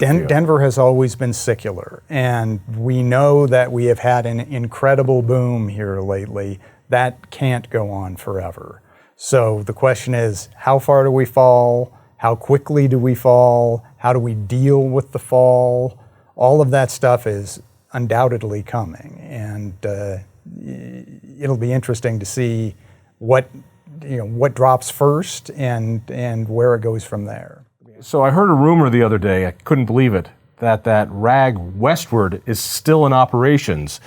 Denver has always been secular, and we know that we have had an incredible boom here lately. That can't go on forever. So the question is, how far do we fall? How quickly do we fall? How do we deal with the fall? All of that stuff is undoubtedly coming, and it'll be interesting to see what drops first and where it goes from there. So I heard a rumor the other day, I couldn't believe it, that rag Westword is still in operations.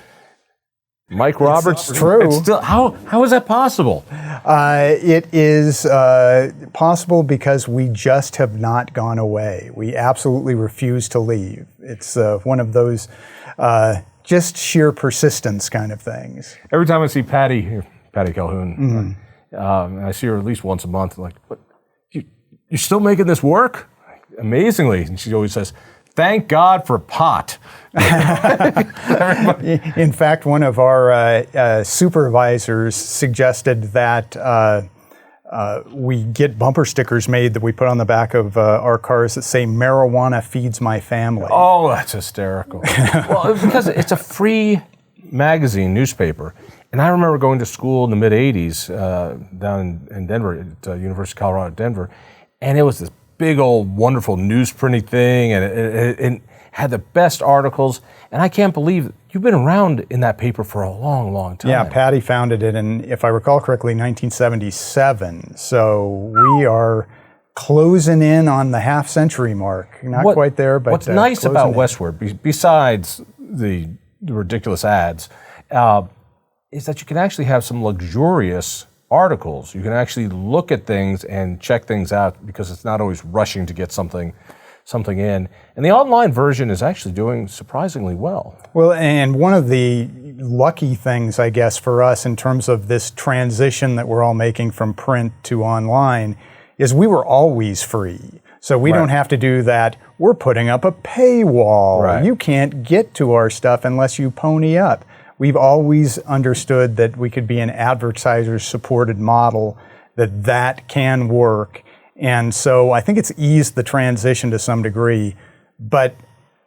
Mike Roberts, it's true. It's still, how is that possible? It is possible because we just have not gone away. We absolutely refuse to leave. It's one of those just sheer persistence kind of things. Every time I see Patty Calhoun, I see her at least once a month, I'm like, what? You're still making this work? Amazingly. And she always says, thank God for pot. In fact, one of our supervisors suggested that we get bumper stickers made that we put on the back of our cars that say, marijuana feeds my family. Oh, that's hysterical. Well, because it's a free magazine, newspaper. And I remember going to school in the mid-'80s down in Denver, at University of Colorado, Denver, and it was this big old wonderful newsprinting thing, and it had the best articles. And I can't believe you've been around in that paper for a long, long time. Yeah, Patty founded it in, if I recall correctly, 1977. So we are closing in on the half-century mark. Not quite there, but what's nice about Westword, besides the ridiculous ads, is that you can actually have some luxurious articles. You can actually look at things and check things out because it's not always rushing to get something in. And the online version is actually doing surprisingly well. Well, and one of the lucky things, I guess, for us in terms of this transition that we're all making from print to online is we were always free. So we don't have to do that. We're putting up a paywall. Right. You can't get to our stuff unless you pony up. We've always understood that we could be an advertiser-supported model, that can work. And so I think it's eased the transition to some degree. But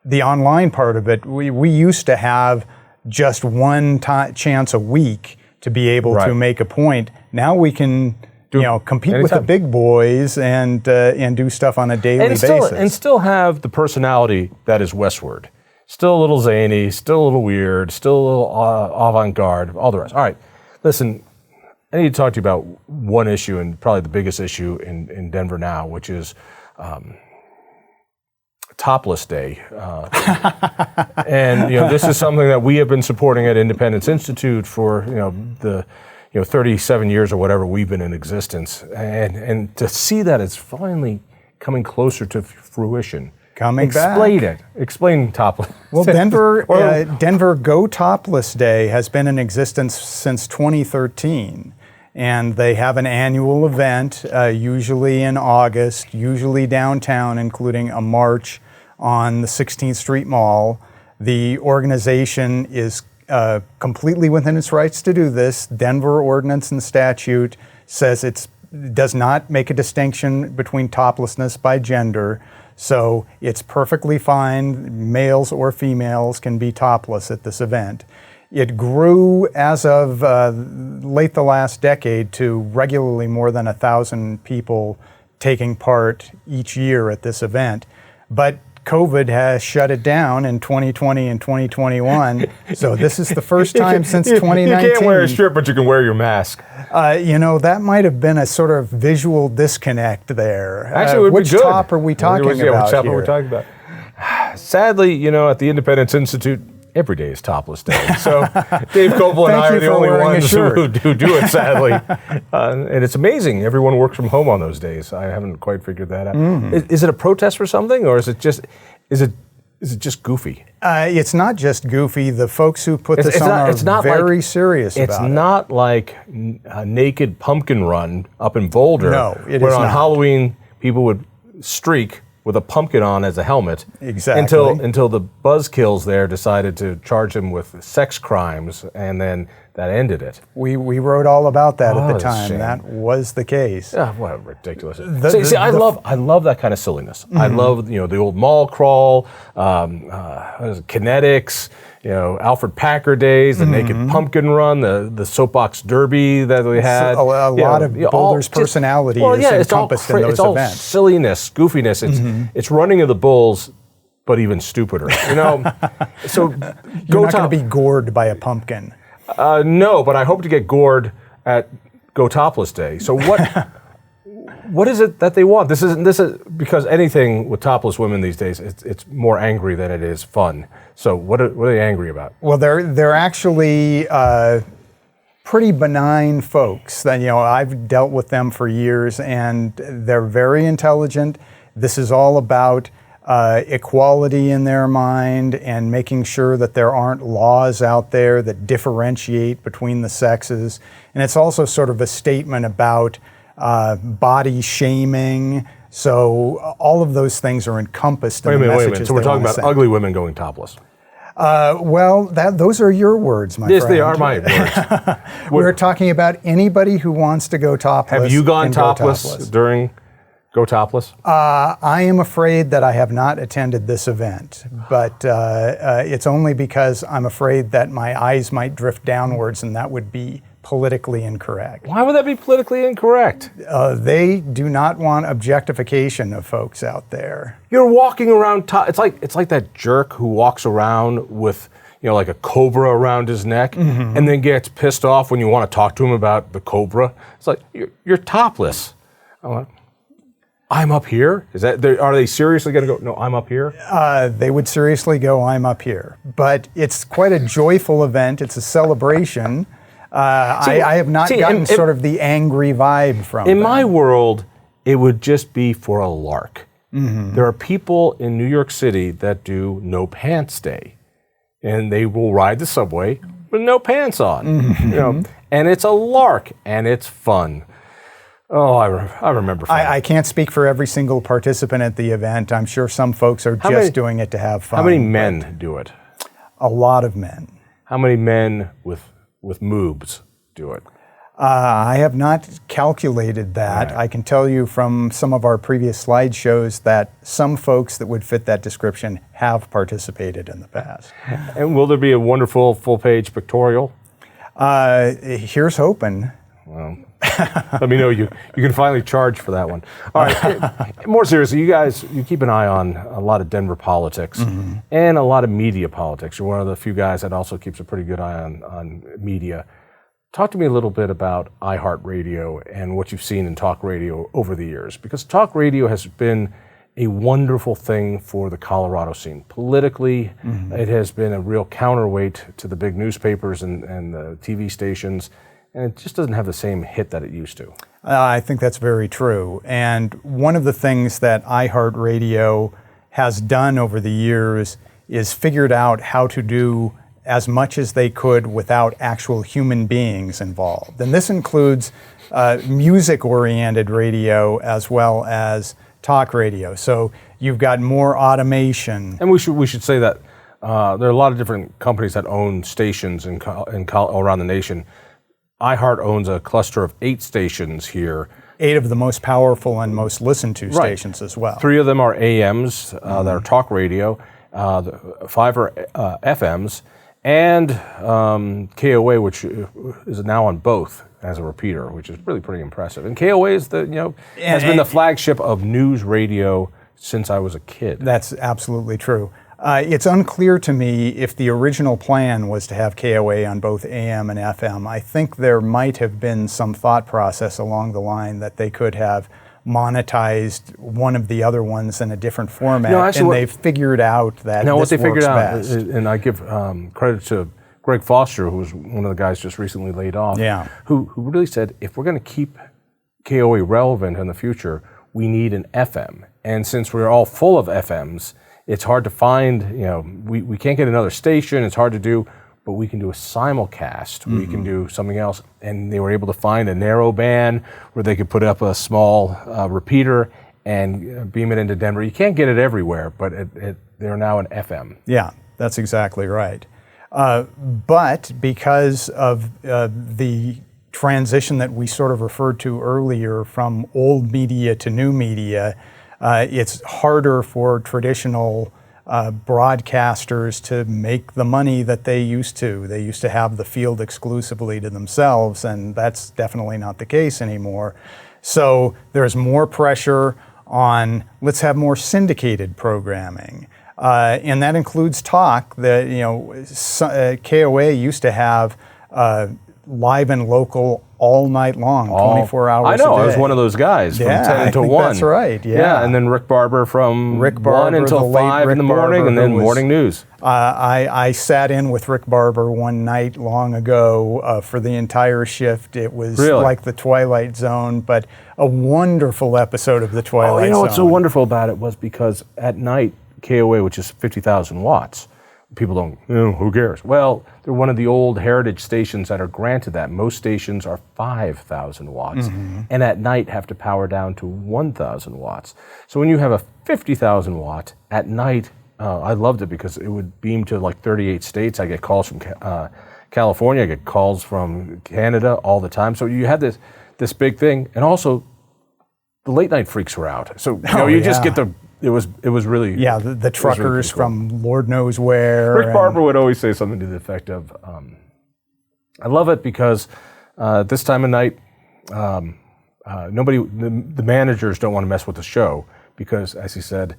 the online part of it, we used to have just one chance a week to be able to make a point. Now we can compete with the big boys and do stuff on a daily basis. And still have the personality that is Westword. Still a little zany, still a little weird, still a little avant-garde, all the rest. All right, listen, I need to talk to you about one issue, and probably the biggest issue in Denver now, which is Topless Day. And this is something that we have been supporting at Independence Institute for the 37 years or whatever we've been in existence. And to see that it's finally coming closer to fruition. Explain it. Explain Topless. Well, Denver Go Topless Day has been in existence since 2013. And they have an annual event, usually in August, usually downtown, including a march on the 16th Street Mall. The organization is completely within its rights to do this. Denver ordinance and statute says it does not make a distinction between toplessness by gender. So it's perfectly fine. Males or females can be topless at this event. It grew as of late the last decade to regularly more than 1,000 people taking part each year at this event. But COVID has shut it down in 2020 and 2021. So this is the first time since 2019. You can't wear a shirt, but you can wear your mask. That might have been a sort of visual disconnect there. Actually, it would which be good. top are we talking about here? Which top are we talking about? Sadly, at the Independence Institute, every day is Topless Day. So Dave Koval and I are the only ones who do it, sadly. And it's amazing. Everyone works from home on those days. I haven't quite figured that out. Mm-hmm. Is it a protest for something, or is it just goofy? It's not just goofy. The folks who put this on are very serious about it. It's not like a naked pumpkin run up in Boulder. No, it is not. Where on Halloween, people would streak with a pumpkin on as a helmet. Exactly. Until the buzzkills there decided to charge him with sex crimes, and then that ended it. We wrote all about that at the that's a time. shame. That was the case. What ridiculous! I love that kind of silliness. I love the old mall crawl, what is it, kinetics. Alfred Packer days, the Naked Pumpkin Run, the soapbox derby that we had. A lot of Boulder's personality is encompassed in those it's all events. Silliness, goofiness. It's running of the bulls, but even stupider. So You're not going to be gored by a pumpkin. No, but I hope to get gored at Go Topless Day. So what is it that they want? This is because anything with topless women these days, it's more angry than it is fun. So what are they angry about? Well, they're actually pretty benign folks. That I've dealt with them for years, and they're very intelligent. This is all about equality in their mind and making sure that there aren't laws out there that differentiate between the sexes. And it's also sort of a statement about body shaming. So all of those things are encompassed in the messages. Wait a minute. So we're talking about ugly women going topless. Those are your words, my friend. Yes, they are my words. We're talking about anybody who wants to go topless. Have you gone topless during Go Topless? I am afraid that I have not attended this event, but it's only because I'm afraid that my eyes might drift downwards, and that would be politically incorrect. Why would that be politically incorrect? They do not want objectification of folks out there. You're walking around. It's like that jerk who walks around with like a cobra around his neck, and then gets pissed off when you want to talk to him about the cobra. It's like you're topless. I'm up here? Are they seriously going to go, no, I'm up here? They would seriously go, I'm up here. But it's quite a joyful event. It's a celebration. I have not gotten sort of the angry vibe from them. In my world, it would just be for a lark. There are people in New York City that do no pants day. And they will ride the subway with no pants on. And it's a lark, and it's fun. Oh, I remember. I can't speak for every single participant at the event. I'm sure some folks are doing it to have fun. How many men do it? A lot of men. How many men with moobs do it? I have not calculated that. Right. I can tell you from some of our previous slideshows that some folks that would fit that description have participated in the past. And will there be a wonderful full-page pictorial? Here's hoping. Well, let me know you can finally charge for that one. All right, more seriously, you keep an eye on a lot of Denver politics and a lot of media politics. You're one of the few guys that also keeps a pretty good eye on media. Talk to me a little bit about iHeartRadio and what you've seen in talk radio over the years, because talk radio has been a wonderful thing for the Colorado scene. Politically, it has been a real counterweight to the big newspapers and the TV stations. And it just doesn't have the same hit that it used to. I think that's very true. And one of the things that iHeartRadio has done over the years is figured out how to do as much as they could without actual human beings involved. And this includes music-oriented radio as well as talk radio. So you've got more automation. And we should say that there are a lot of different companies that own stations around the nation. iHeart owns a cluster of 8 stations here. 8 of the most powerful and most listened to stations as well. 3 of them are AMs that are talk radio, 5 are FMs, and KOA, which is now on both as a repeater, which is really pretty impressive. And KOA is has been the flagship of news radio since I was a kid. That's absolutely true. It's unclear to me if the original plan was to have KOA on both AM and FM. I think there might have been some thought process along the line that they could have monetized one of the other ones in a different format, and they've figured out that this works best. And I give credit to Greg Foster, who was one of the guys just recently laid off, who really said, if we're going to keep KOA relevant in the future, we need an FM. And since we're all full of FMs, it's hard to find, we can't get another station, it's hard to do, but we can do a simulcast, we can do something else. And they were able to find a narrow band where they could put up a small repeater and beam it into Denver. You can't get it everywhere, but they're now an FM. Yeah, that's exactly right. But because of the transition that we sort of referred to earlier from old media to new media, it's harder for traditional broadcasters to make the money that they used to. They used to have the field exclusively to themselves, and that's definitely not the case anymore. So there's more pressure on, let's have more syndicated programming. And that includes talk. KOA used to have live and local all night long, 24 hours a day. I know, I was one of those guys from 10 to 1. That's right, yeah. And then Rick Barber from 1 until 5 in the morning, and then morning news. I sat in with Rick Barber one night long ago for the entire shift. It was like the Twilight Zone, but a wonderful episode of the Twilight Zone. What's so wonderful about it was because at night, KOA, which is 50,000 watts, people don't, who cares? Well, they're one of the old heritage stations that are granted that. Most stations are 5,000 watts, and at night have to power down to 1,000 watts. So when you have a 50,000 watt at night, I loved it because it would beam to like 38 states. I get calls from California, I get calls from Canada all the time. So you had this big thing, and also the late night freaks were out. So you just get the. It was really the truckers really cool. from Lord knows where. Rick Barber would always say something to the effect of, "I love it because this time of night, the managers don't want to mess with the show because, as he said,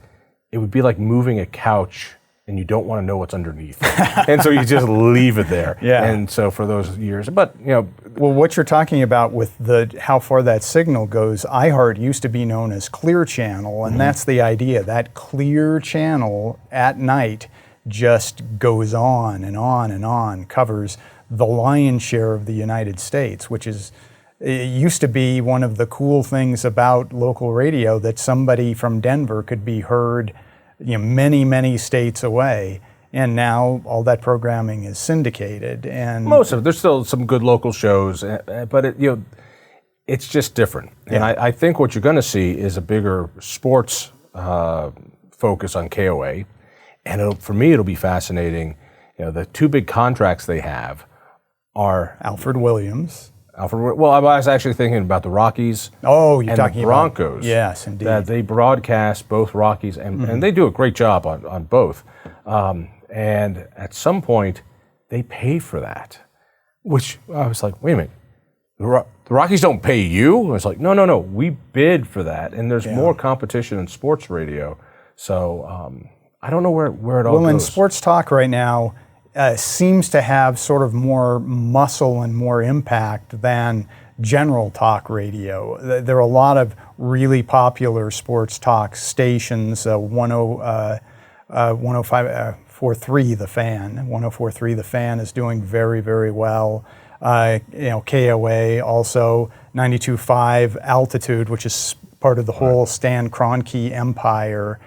it would be like moving a couch and you don't want to know what's underneath, and so you just leave it there." And so for those years, but well, what you're talking about with how far that signal goes, iHeart used to be known as Clear Channel, and that's the idea. That clear channel at night just goes on and on and on, covers the lion's share of the United States, which is. It used to be one of the cool things about local radio that somebody from Denver could be heard many, many states away, and now all that programming is syndicated. And most of it, there's still some good local shows, but it's just different. And I think what you're going to see is a bigger sports focus on KOA, and for me, it'll be fascinating. The two big contracts they have are Alfred Williams. Well, I was actually thinking about the Rockies and the Broncos. Yes, indeed. That they broadcast both Rockies, and they do a great job on both. And at some point, they pay for that, which I was like, wait a minute, the Rockies don't pay you? I was like, no, we bid for that, and there's more competition in sports radio. So I don't know where it all goes. Well, in sports talk right now, seems to have sort of more muscle and more impact than general talk radio. There are a lot of really popular sports talk stations, 105.3 The Fan. 104.3 The Fan is doing very, very well. KOA also, 92.5 Altitude, which is part of the whole Stan Kroenke empire.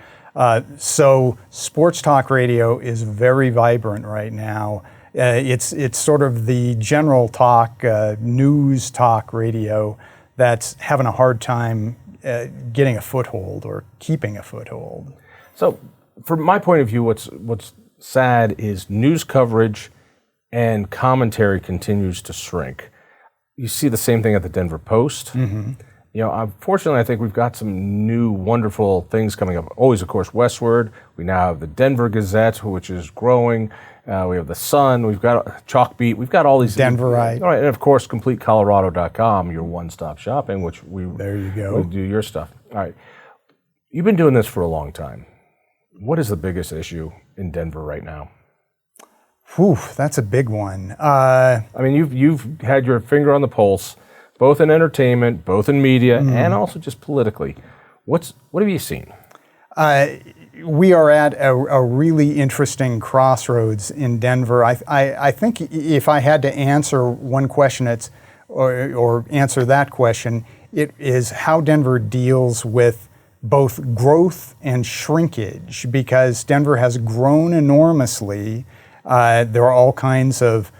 So sports talk radio is very vibrant right now. It's sort of the general talk, news talk radio that's having a hard time getting a foothold or keeping a foothold. So from my point of view, what's sad is news coverage and commentary continues to shrink. You see the same thing at the Denver Post. Unfortunately, I think we've got some new wonderful things coming up. Always, of course, Westword. We now have the Denver Gazette, which is growing. We have the Sun. We've got Chalkbeat. We've got all these. Denverite. All right, and of course, CompleteColorado.com, your one-stop shopping, which there you go. We do your stuff. All right. You've been doing this for a long time. What is the biggest issue in Denver right now? Whew, that's a big one. You've had your finger on the pulse, both in entertainment, both in media, and also just politically. What have you seen? We are at a really interesting crossroads in Denver. I think if I had to answer one question, or answer that question, it is how Denver deals with both growth and shrinkage, because Denver has grown enormously. There are all kinds of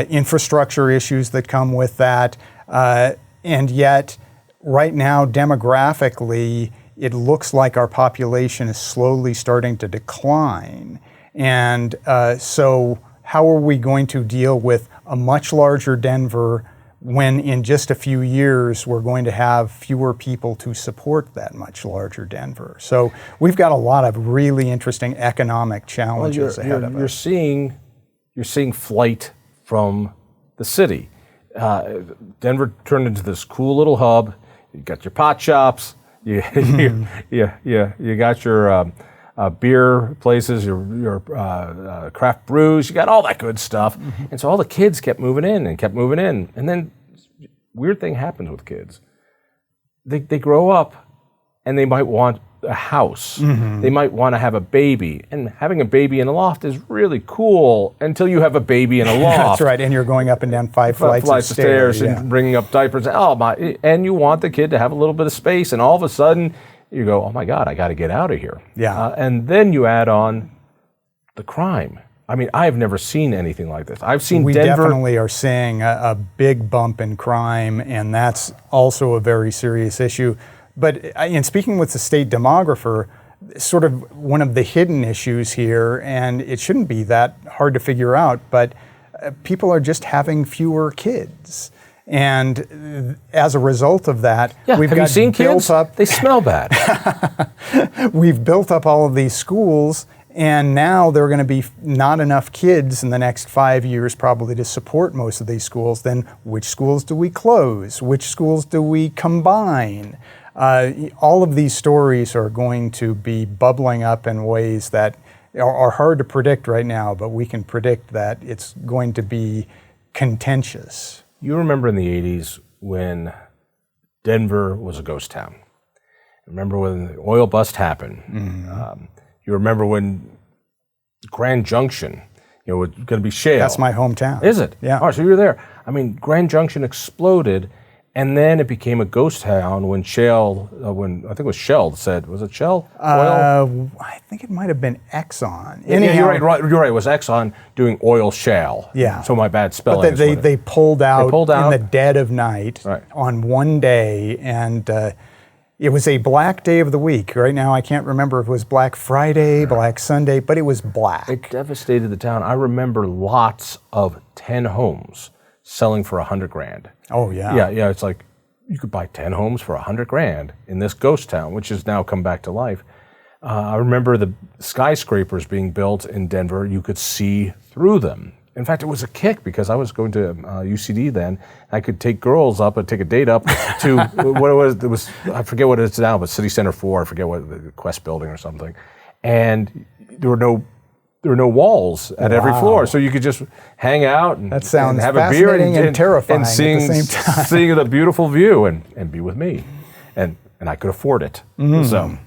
infrastructure issues that come with that. And yet, right now, demographically, it looks like our population is slowly starting to decline. And so how are we going to deal with a much larger Denver when in just a few years we're going to have fewer people to support that much larger Denver? So we've got a lot of really interesting economic challenges ahead of us. You're seeing flight from the city. Denver turned into this cool little hub. You got your pot shops. You got your beer places, your craft brews. You got all that good stuff. And so all the kids kept moving in. And then weird thing happens with kids. They grow up and they might want a house. They might want to have a baby. And having a baby in a loft is really cool until you have a baby in a loft. That's right, and you're going up and down five flights of stairs and bringing up diapers. And you want the kid to have a little bit of space, and all of a sudden you go, oh my God, I got to get out of here. And then you add on the crime. I mean, I've never seen anything like this. I've seen Denver. We definitely are seeing a big bump in crime, and that's also a very serious issue. But in speaking with the state demographer, sort of one of the hidden issues here, and it shouldn't be that hard to figure out, but people are just having fewer kids. And as a result of that, we've got seen kids? Up. They smell bad. We've built up all of these schools, and now there are going to be not enough kids in the next 5 years probably to support most of these schools. Then which schools do we close? Which schools do we combine? All of these stories are going to be bubbling up in ways that are hard to predict right now, but we can predict that it's going to be contentious. You remember in the 80s when Denver was a ghost town. Remember when the oil bust happened. You remember when Grand Junction, was going to be shale. That's my hometown. Is it? Yeah. Oh, so you were there. I mean, Grand Junction exploded, and then it became a ghost town when Shell, I think it was Shell said, was it Shell oil? I think it might have been Exxon. Anyhow, you're right. It was Exxon doing oil shale. Yeah. So my bad spelling. But they pulled out in the dead of night on one day, and it was a black day of the week. Right now, I can't remember if it was Black Friday, Black Sunday, but it was black. It devastated the town. I remember lots of 10 homes selling for $100,000. Oh yeah. Yeah. It's like you could buy 10 homes for $100,000 in this ghost town, which has now come back to life. I remember the skyscrapers being built in Denver. You could see through them. In fact, it was a kick because I was going to UCD then. I could take girls up and take a date up to what it was. I forget what it is now, but City Center 4. I forget what the Quest building or something. And there were no walls at every floor, so you could just hang out and, that sounds and have a beer and terrifying and seeing, at the same time. Seeing the beautiful view and be with me, and I could afford it. So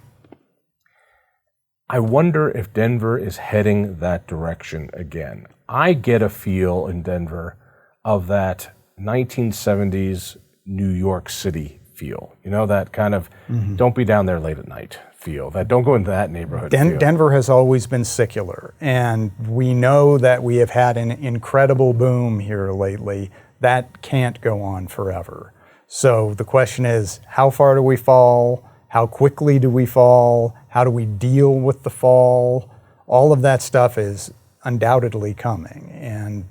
I wonder if Denver is heading that direction again. I get a feel in Denver of that 1970s New York City feel. That kind of don't be down there late at night feel. That don't go into that neighborhood feel. Denver has always been secular, and we know that we have had an incredible boom here lately. That can't go on forever. So the question is, how far do we fall? How quickly do we fall? How do we deal with the fall? All of that stuff is undoubtedly coming, and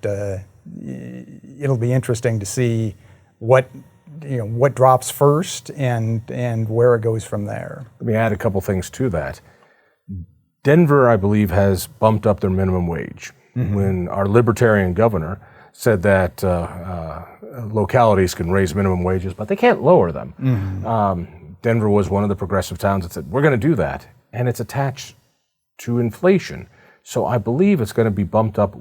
it'll be interesting to see what drops first and where it goes from there. Let me add a couple things to that. Denver, I believe, has bumped up their minimum wage. When our libertarian governor said that localities can raise minimum wages, but they can't lower them. Denver was one of the progressive towns that said, we're going to do that, and it's attached to inflation. So I believe it's going to be bumped up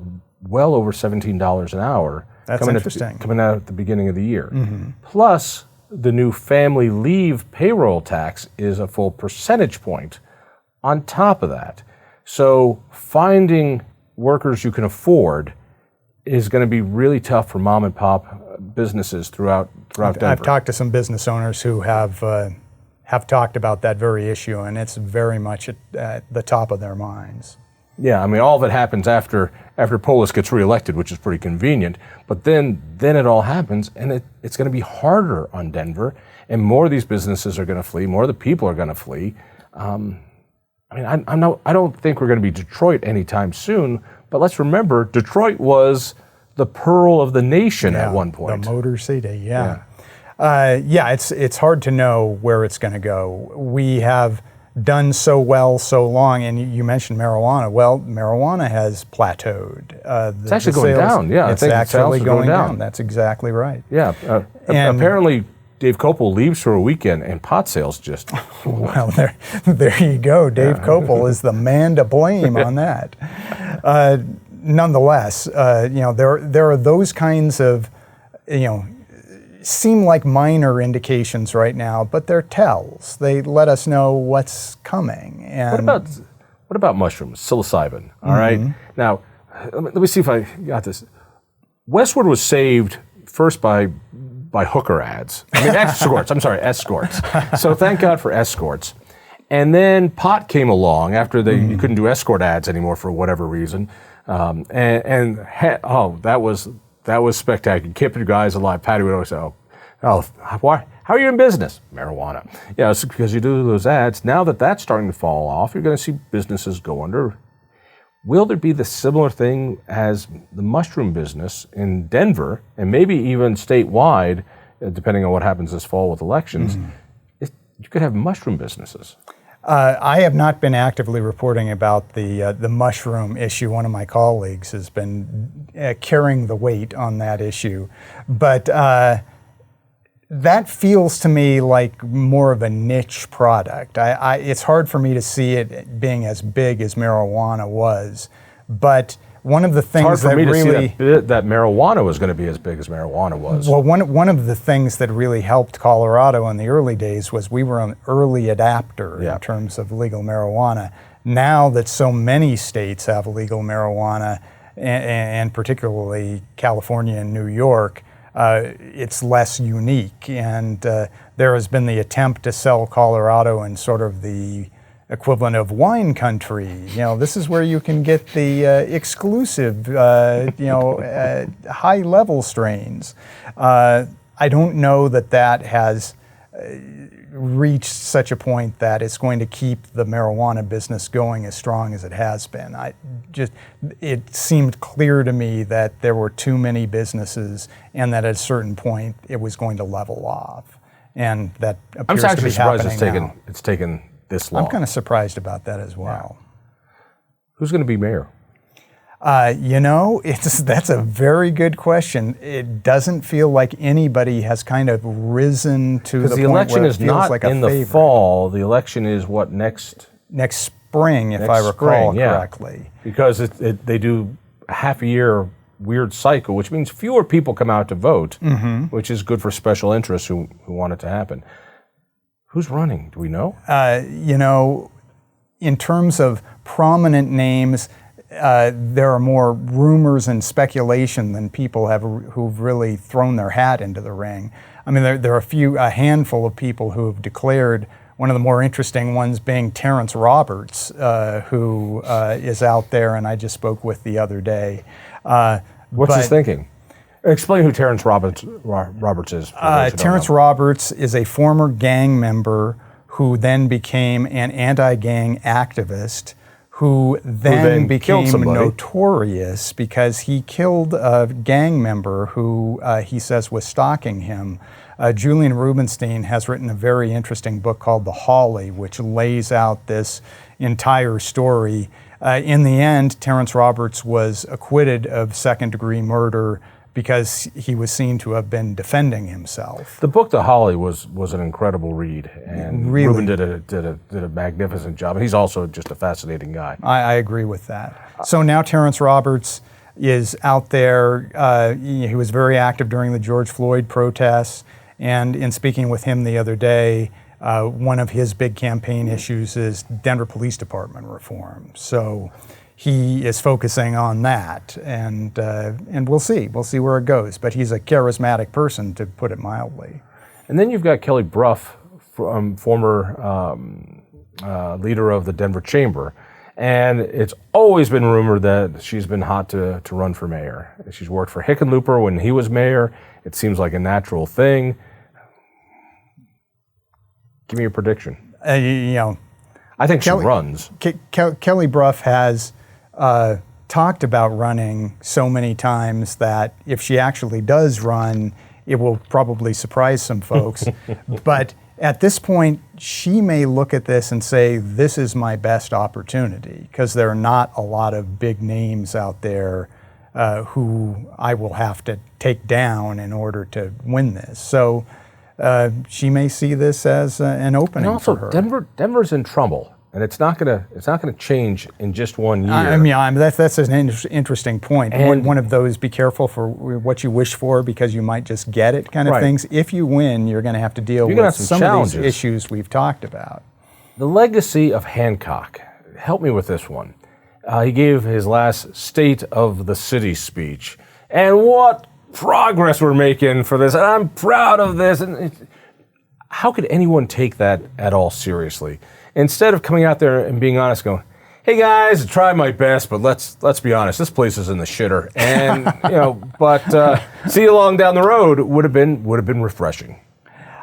well over $17 an hour. That's interesting. Coming out at the beginning of the year. Plus, the new family leave payroll tax is a full percentage point on top of that. So finding workers you can afford is going to be really tough for mom and pop businesses throughout Denver. I've talked to some business owners who have talked about that very issue, and it's very much at the top of their minds. Yeah, I mean, all of it happens after Polis gets reelected, which is pretty convenient. But then it all happens, and it's going to be harder on Denver, and more of these businesses are going to flee. More of the people are going to flee. I don't think we're going to be Detroit anytime soon, But let's remember, Detroit was the pearl of the nation at one point. The Motor City, it's hard to know where it's going to go. We have done so well so long, and you mentioned marijuana. Well, marijuana has plateaued. It's actually going down. Yeah, I think it's actually going down. That's exactly right. Yeah, and apparently Dave Kopel leaves for a weekend, and pot sales just. Well, there you go. Dave Kopel is the man to blame on that. Nonetheless, there are those kinds of, seem like minor indications right now, but they're tells. They let us know what's coming. And what about mushrooms, psilocybin? All right. Now, let me see if I got this. Westword was saved first by hooker ads. I mean, escorts. I'm sorry, escorts. So thank God for escorts. And then pot came along after you couldn't do escort ads anymore for whatever reason. That was spectacular. Keep your guys alive. Patty would always say, why? How are you in business? Marijuana. Yeah, it's because you do those ads. Now that that's starting to fall off, you're going to see businesses go under. Will there be the similar thing as the mushroom business in Denver, and maybe even statewide, depending on what happens this fall with elections? You could have mushroom businesses. I have not been actively reporting about the mushroom issue. One of my colleagues has been carrying the weight on that issue. But that feels to me like more of a niche product. It's hard for me to see it being as big as marijuana was. But one of the things that really that marijuana was going to be as big as marijuana was. Well, one of the things that really helped Colorado in the early days was we were an early adapter in terms of legal marijuana. Now that so many states have legal marijuana, and particularly California and New York, it's less unique. And there has been the attempt to sell Colorado in sort of the equivalent of wine country. This is where you can get the exclusive, high-level strains. I don't know that has reached such a point that it's going to keep the marijuana business going as strong as it has been. It seemed clear to me that there were too many businesses, and that at a certain point it was going to level off. And that appears to be happening now. I'm surprised it's taken this long. I'm kind of surprised about that as well. Yeah. Who's going to be mayor? That's a very good question. It doesn't feel like anybody has kind of risen to the point where it feels like a favorite. The election is not in the fall. The election is what, next spring, if I recall correctly. Because they do a half a year weird cycle, which means fewer people come out to vote, which is good for special interests who want it to happen. Who's running? Do we know? In terms of prominent names, there are more rumors and speculation than people who've really thrown their hat into the ring. I mean, there are a handful of people who have declared. One of the more interesting ones being Terence Roberts, who is out there, and I just spoke with the other day. What's his thinking? Explain who Terence Roberts is. Terence Roberts is a former gang member who then became an anti-gang activist, who then became notorious because he killed a gang member who he says was stalking him. Julian Rubenstein has written a very interesting book called The Holly, which lays out this entire story. In the end, Terence Roberts was acquitted of second-degree murder because he was seen to have been defending himself. The book The Holly was an incredible read, and really, Ruben did a magnificent job. And he's also just a fascinating guy. I agree with that. So now Terence Roberts is out there. He was very active during the George Floyd protests, and in speaking with him the other day, one of his big campaign issues is Denver Police Department reform. So he is focusing on that, and we'll see where it goes. But he's a charismatic person, to put it mildly. And then you've got Kelly Brough, former leader of the Denver Chamber, and it's always been rumored that she's been hot to run for mayor. She's worked for Hickenlooper when he was mayor. It seems like a natural thing. Give me your prediction. I think she runs. Kelly Brough has talked about running so many times that if she actually does run, it will probably surprise some folks. But at this point, she may look at this and say, this is my best opportunity, because there are not a lot of big names out there who I will have to take down in order to win this. So she may see this as an opening and also, for her. Denver's in trouble, and it's not gonna change in just 1 year. I mean, that's an interesting point. And one of those, be careful for what you wish for, because you might just get it kind of Right. things. If you win, you're going to have to deal You're gonna with have some some of challenges. these issues we've talked about. The legacy of Hancock. Help me with this one. He gave his last State of the City speech, and what progress we're making for this, and I'm proud of this. And how could anyone take that at all seriously? Instead of coming out there and being honest, going, "Hey guys, I tried my best, but let's be honest, this place is in the shitter," and but see you along down the road would have been refreshing.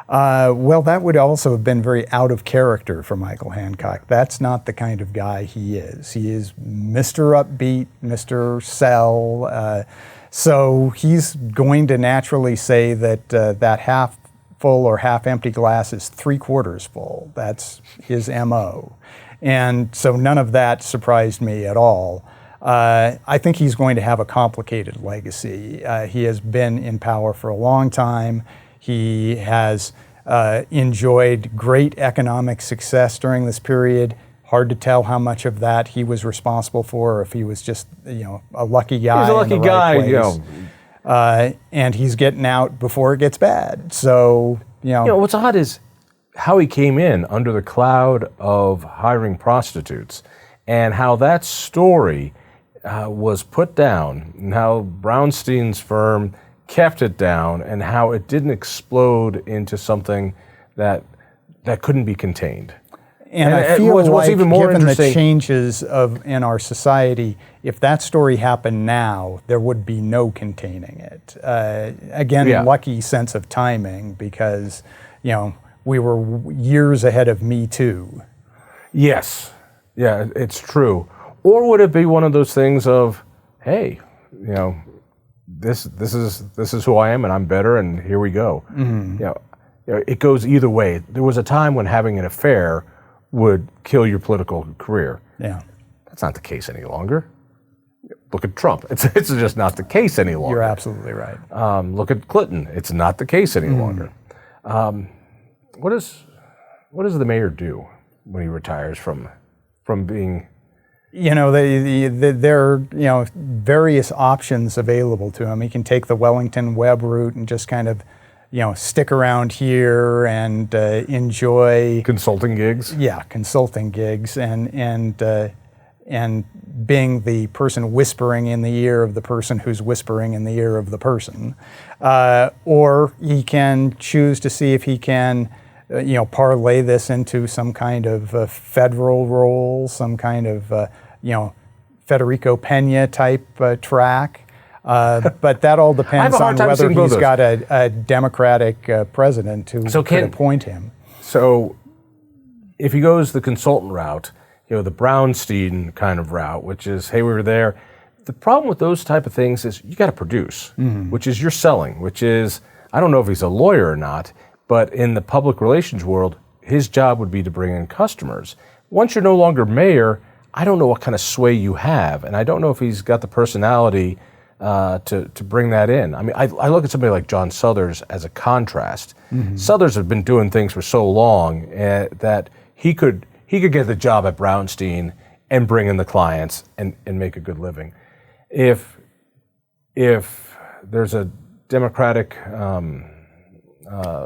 Well, that would also have been very out of character for Michael Hancock. That's not the kind of guy he is. He is Mr. Upbeat, Mr. Sell. So he's going to naturally say that that half full or half empty glass is 3/4 full. That's his MO. And so none of that surprised me at all. I think he's going to have a complicated legacy. He has been in power for a long time. He has enjoyed great economic success during this period. Hard to tell how much of that he was responsible for, or if he was just, a lucky guy. He's a lucky in the guy, right place. And he's getting out before it gets bad. So, What's odd is how he came in under the cloud of hiring prostitutes, and how that story was put down, and how Brownstein's firm kept it down, and how it didn't explode into something that couldn't be contained. And I feel what's like, even more given the interesting, changes in our society, if that story happened now, there would be no containing it. Again, lucky sense of timing, because, we were years ahead of Me Too. Yes, yeah, it's true. Or would it be one of those things of, hey, this is who I am, and I'm better, and here we go. Mm-hmm. It goes either way. There was a time when having an affair would kill your political career. Yeah, that's not the case any longer. Look at Trump. It's just not the case any longer. You're absolutely right. Look at Clinton. It's not the case any longer. What does the mayor do when he retires from being? There are various options available to him. He can take the Wellington Webb route and just kind of stick around here and enjoy consulting gigs. Yeah, consulting gigs, and being the person whispering in the ear of the person who's whispering in the ear of the person. Or he can choose to see if he can, parlay this into some kind of federal role, some kind of, Federico Pena type track. But that all depends on whether he's got a Democratic president who could appoint him. So if he goes the consultant route, the Brownstein kind of route, which is, hey, we were there. The problem with those type of things is you got to produce, which is you're selling, which is, I don't know if he's a lawyer or not, but in the public relations world, his job would be to bring in customers. Once you're no longer mayor, I don't know what kind of sway you have, and I don't know if he's got the personality to bring that in. I mean, I look at somebody like John Suthers as a contrast. Mm-hmm. Suthers had been doing things for so long that he could get the job at Brownstein and bring in the clients and make a good living. If there's a Democratic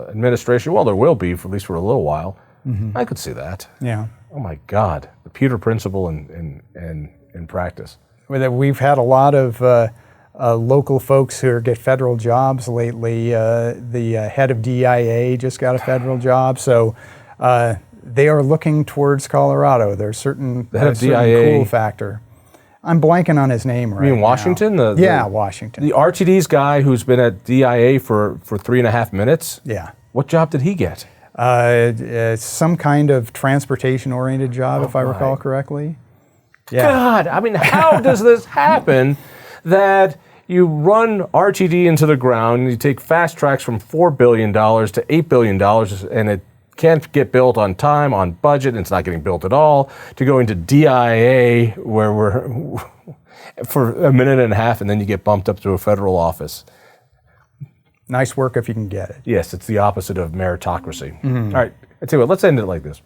administration, well, there will be, for at least for a little while. Mm-hmm. I could see that. Yeah. Oh my God, the Peter Principle in practice. We've had a lot of local folks who get federal jobs lately. The head of DIA just got a federal job, so they are looking towards Colorado. There's certain cool factor. I'm blanking on his name right now. You mean Washington? Washington. The RTD's guy who's been at DIA for 3.5 minutes? Yeah. What job did he get? Some kind of transportation-oriented job, if I recall correctly. God, I mean, how does this happen that you run RTD into the ground, and you take fast tracks from $4 billion to $8 billion, and it can't get built on time, on budget, and it's not getting built at all, to go into DIA, where we're for a minute and a half, and then you get bumped up to a federal office. Nice work if you can get it. Yes, it's the opposite of meritocracy. All right, I tell you what, let's end it like this.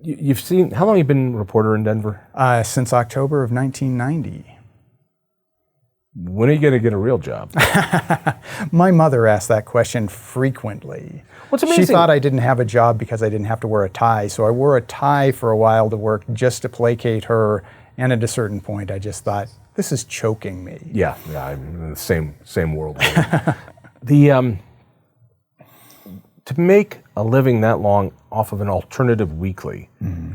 You've seen, how long have you been a reporter in Denver? Since October of 1990. When are you going to get a real job? My mother asked that question frequently. What's amazing? She thought I didn't have a job because I didn't have to wear a tie, so I wore a tie for a while to work just to placate her, and at a certain point I just thought, this is choking me. Yeah, I'm in the same world. To make a living that long off of an alternative weekly,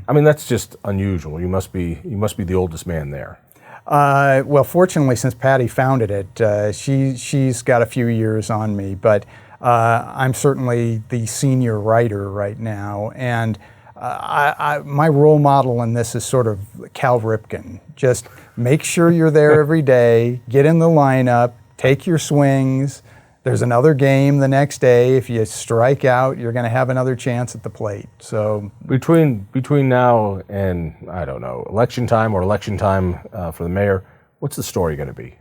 I mean, that's just unusual. You must be the oldest man there. Well, fortunately, since Patty founded it, she's got a few years on me, but I'm certainly the senior writer right now, and my role model in this is sort of Cal Ripken. Just make sure you're there every day, get in the lineup, take your swings. There's another game the next day. If you strike out, you're going to have another chance at the plate. So between now and, I don't know, election time for the mayor, what's the story going to be?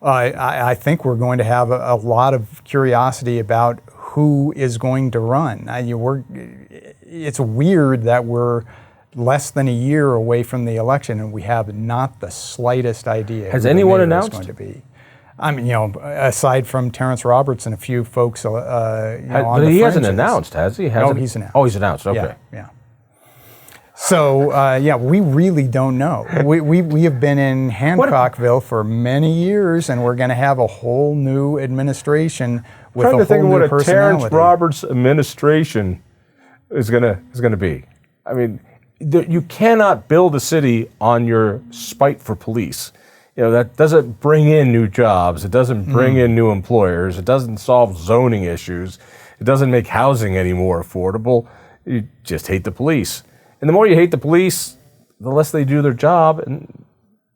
I think we're going to have a lot of curiosity about who is going to run. It's weird that we're less than a year away from the election and we have not the slightest idea. Has anyone announced? Going to be. I mean, aside from Terence Roberts and a few folks, on but he hasn't announced, has he? No, he's announced. Oh, he's announced. Okay. Yeah. So, we really don't know. We have been in Hancockville for many years, and we're going to have a whole new administration with a whole new personality. I'm trying to think of what a Terence Roberts administration is going to be. I mean, you cannot build a city on your spite for police. That doesn't bring in new jobs. It doesn't bring in new employers. It doesn't solve zoning issues. It doesn't make housing any more affordable. You just hate the police. And the more you hate the police, the less they do their job, and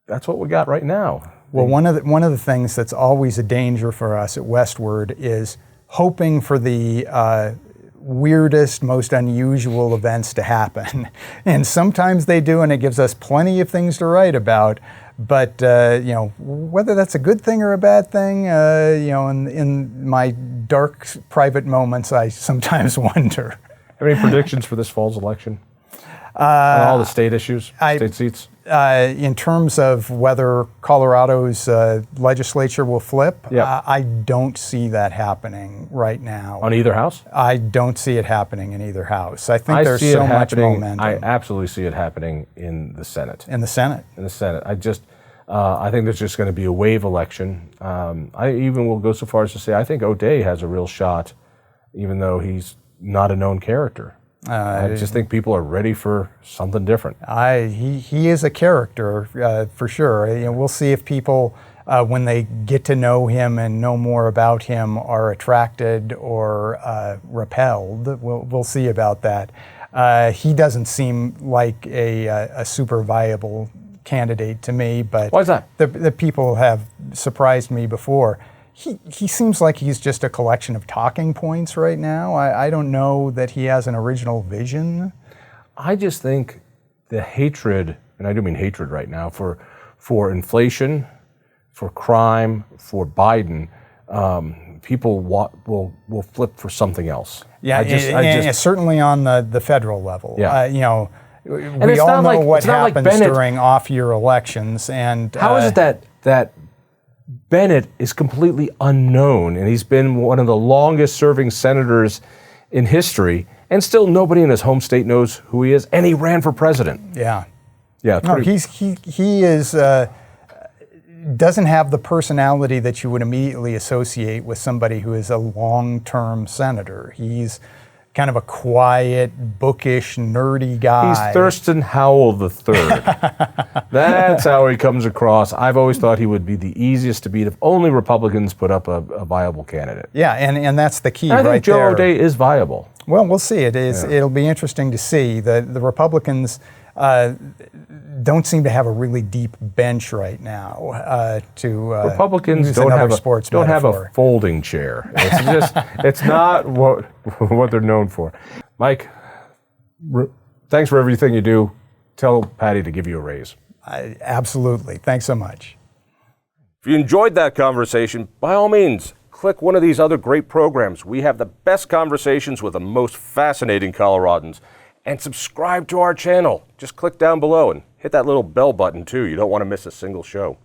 that's what we got right now. Well, one of the things that's always a danger for us at Westword is hoping for the weirdest, most unusual events to happen. And sometimes they do, and it gives us plenty of things to write about. But, whether that's a good thing or a bad thing, in my dark private moments, I sometimes wonder. Have any predictions for this fall's election? On all the state issues, state seats? In terms of whether Colorado's legislature will flip, I don't see that happening right now. On either house? I don't see it happening in either house. I think there's so much momentum. I absolutely see it happening in the Senate. In the Senate? In the Senate. I think there's just going to be a wave election. I even will go so far as to say I think O'Day has a real shot, even though he's not a known character. I just think people are ready for something different. He is a character for sure. We'll see if people, when they get to know him and know more about him, are attracted or repelled. We'll see about that. He doesn't seem like a super viable candidate to me, but why is that? The people have surprised me before. He seems like he's just a collection of talking points right now. I don't know that he has an original vision. I just think the hatred, and I do mean hatred right now, for inflation, for crime, for Biden, people will flip for something else. Yeah, certainly on the federal level. Yeah. We all know what happens during off-year elections. And how is it that Bennett is completely unknown, and he's been one of the longest-serving senators in history, and still nobody in his home state knows who he is, and he ran for president. Yeah. No, he is doesn't have the personality that you would immediately associate with somebody who is a long-term senator. He's kind of a quiet, bookish, nerdy guy. He's Thurston Howell III. That's how he comes across. I've always thought he would be the easiest to beat if only Republicans put up a viable candidate. Yeah, and that's the key I think Joe there. O'Day is viable. Well, we'll see. It'll be interesting to see. The Republicans don't seem to have a really deep bench right now. Republicans use don't another have sports don't have metaphor. a folding chair. It's just it's not what they're known for. Mike, thanks for everything you do. Tell Patty to give you a raise. Absolutely. Thanks so much. If you enjoyed that conversation, by all means, click one of these other great programs. We have the best conversations with the most fascinating Coloradans. And subscribe to our channel. Just click down below and hit that little bell button too. You don't want to miss a single show.